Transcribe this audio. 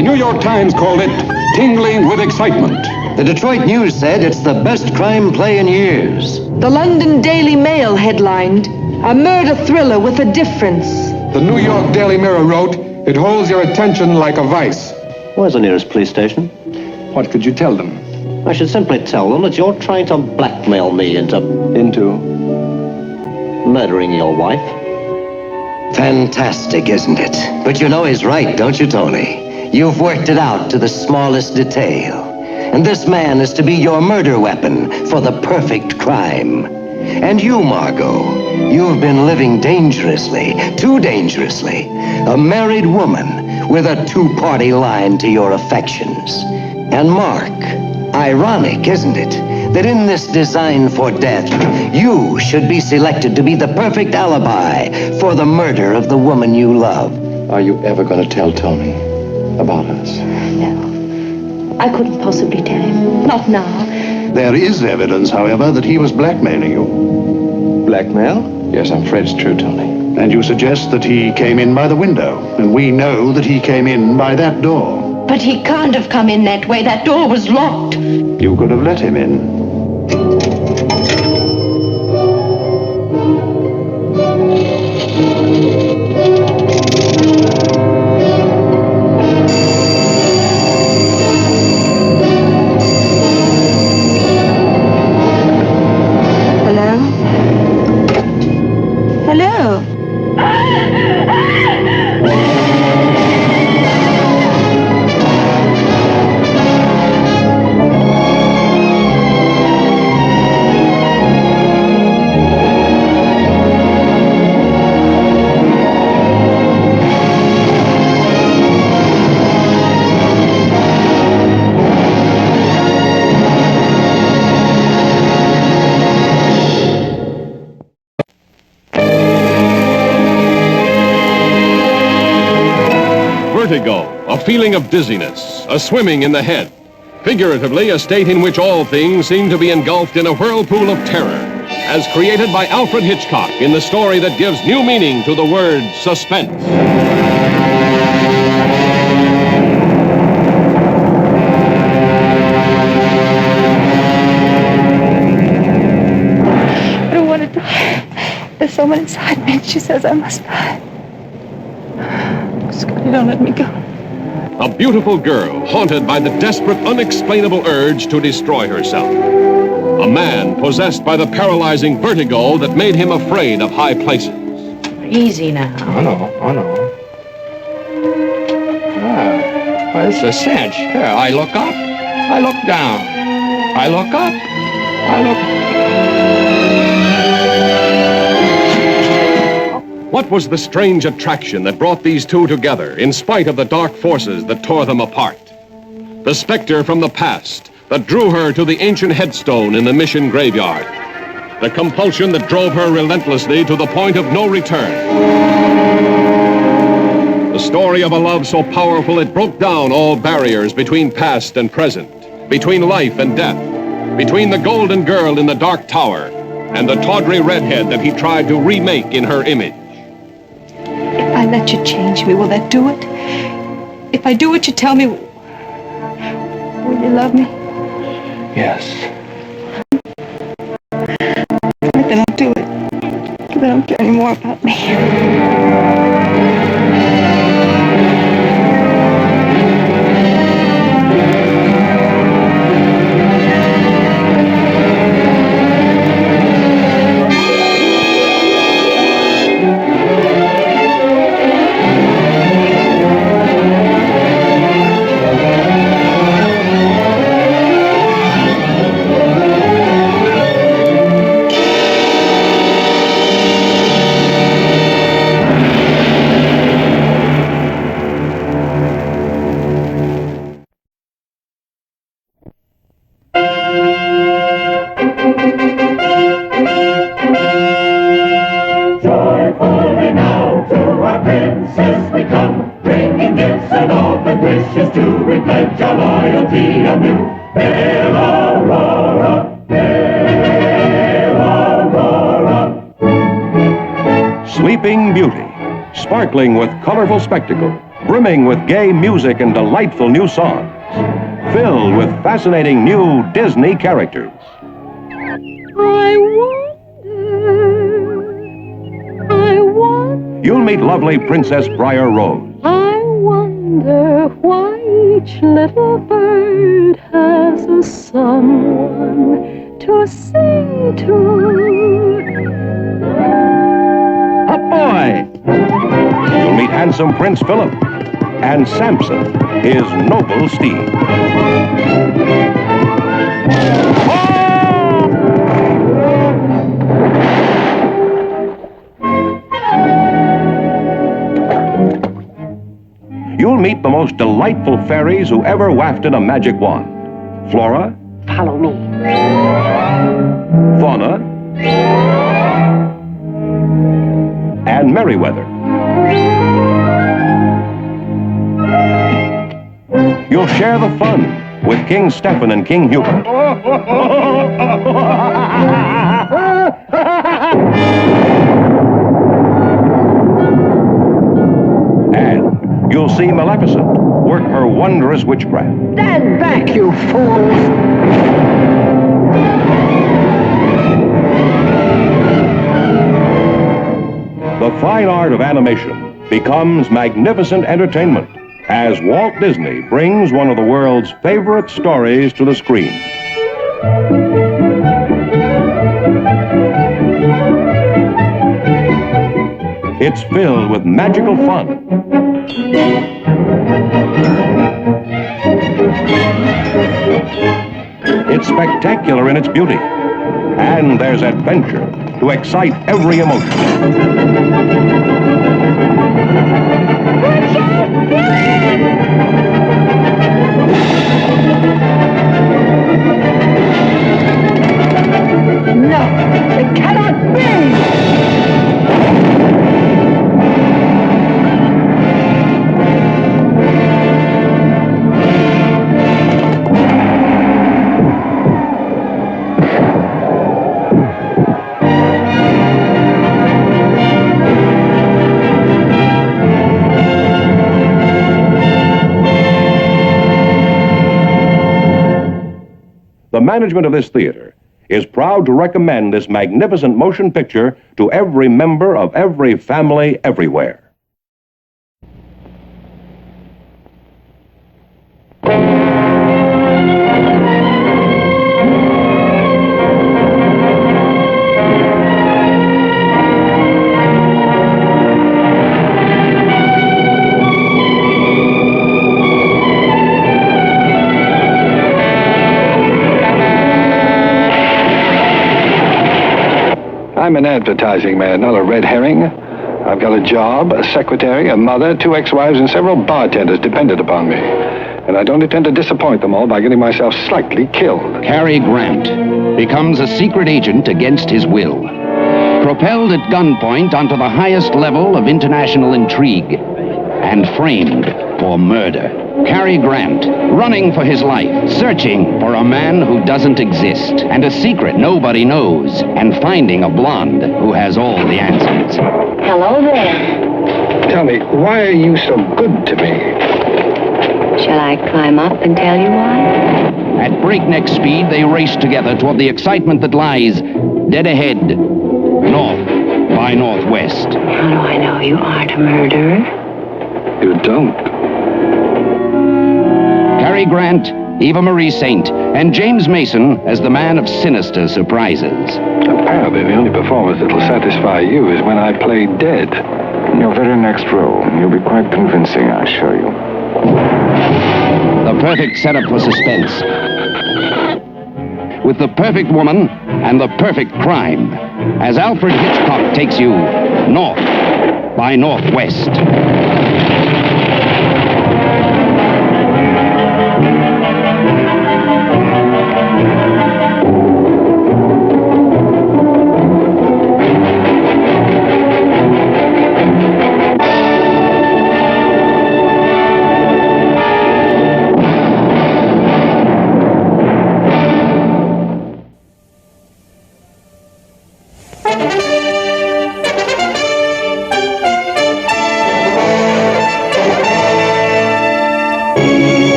The New York Times called it tingling with excitement. The Detroit News said it's the best crime play in years. The London Daily Mail headlined, "A murder thriller with a difference." The New York Daily Mirror wrote, "It holds your attention like a vice." Where's the nearest police station? What could you tell them? I should simply tell them that you're trying to blackmail me into murdering your wife. Fantastic, isn't it? But you know he's right, don't you, Tony? You've worked it out to the smallest detail. And this man is to be your murder weapon for the perfect crime. And you, Margot, you've been living dangerously, too dangerously. A married woman with a two-party line to your affections. And Mark, ironic, isn't it, that in this design for death, you should be selected to be the perfect alibi for the murder of the woman you love. Are you ever going to tell Tony about us? No. I couldn't possibly tell him. Not now. There is evidence, however, that he was blackmailing you. Blackmail? Yes, I'm afraid it's true, Tony. And you suggest that he came in by the window, and we know that he came in by that door. But he can't have come in that way. That door was locked. You could have let him in. Vertigo, a feeling of dizziness, a swimming in the head. Figuratively, a state in which all things seem to be engulfed in a whirlpool of terror, as created by Alfred Hitchcock in the story that gives new meaning to the word suspense. I don't want to die. There's someone inside me, and she says I must die. Scotty, don't let me go. A beautiful girl haunted by the desperate, unexplainable urge to destroy herself. A man possessed by the paralyzing vertigo that made him afraid of high places. Easy now. Oh, no. Well, it's a cinch. Here, I look up. I look down. I look up. I look... What was the strange attraction that brought these two together in spite of the dark forces that tore them apart? The specter from the past that drew her to the ancient headstone in the mission graveyard. The compulsion that drove her relentlessly to the point of no return. The story of a love so powerful it broke down all barriers between past and present, between life and death, between the golden girl in the dark tower and the tawdry redhead that he tried to remake in her image. If I let you change me, will that do it? If I do what you tell me, will you love me? Yes. Then I'll do it. Then I don't care any more about me. Sleeping Beauty, sparkling with colorful spectacle, brimming with gay music and delightful new songs, filled with fascinating new Disney characters. I wonder, You'll meet lovely Princess Briar Rose, I wonder why each little bird has a someone to sing to. Up boy! You'll meet handsome Prince Philip and Samson, his noble steed. You'll meet the most delightful fairies who ever wafted a magic wand. Flora. Follow me. Fauna. And Merryweather. You'll share the fun with King Stephen and King Hubert. And you'll see Maleficent work her wondrous witchcraft. Stand back, you fools! The fine art of animation becomes magnificent entertainment as Walt Disney brings one of the world's favorite stories to the screen. It's filled with magical fun. It's spectacular in its beauty. And there's adventure to excite every emotion. No, it cannot be! The management of this theater is proud to recommend this magnificent motion picture to every member of every family everywhere. I'm an advertising man, not a red herring. I've got a job, a secretary, a mother, 2 ex-wives, and several bartenders dependent upon me. And I don't intend to disappoint them all by getting myself slightly killed. Cary Grant becomes a secret agent against his will. Propelled at gunpoint onto the highest level of international intrigue and framed for murder. Cary Grant, running for his life, searching for a man who doesn't exist, and a secret nobody knows, and finding a blonde who has all the answers. Hello there. Tell me, why are you so good to me? Shall I climb up and tell you why? At breakneck speed, they race together toward the excitement that lies dead ahead, north by northwest. How do I know you aren't a murderer? You don't. Cary Grant, Eva Marie Saint, and James Mason as the man of sinister surprises. Apparently, the only performance that'll satisfy you is when I play dead. In your very next role, you'll be quite convincing, I assure you. The perfect setup for suspense. With the perfect woman and the perfect crime. As Alfred Hitchcock takes you north by northwest.